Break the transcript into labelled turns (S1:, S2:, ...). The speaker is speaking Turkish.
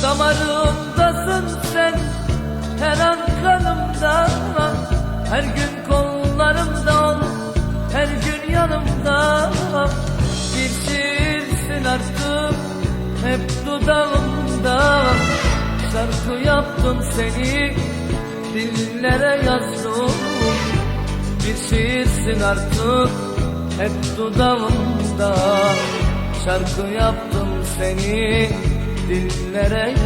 S1: Damarımdasın sen, her an kanımda. Her gün kollarımda ol, her gün yanımda. Bir şiirsin artık, hep dudağımda. Şarkı yaptım seni, dillere yazdım. Bir şiirsin artık, hep dudağımda. Şarkı yaptım seni, dillere yazdım.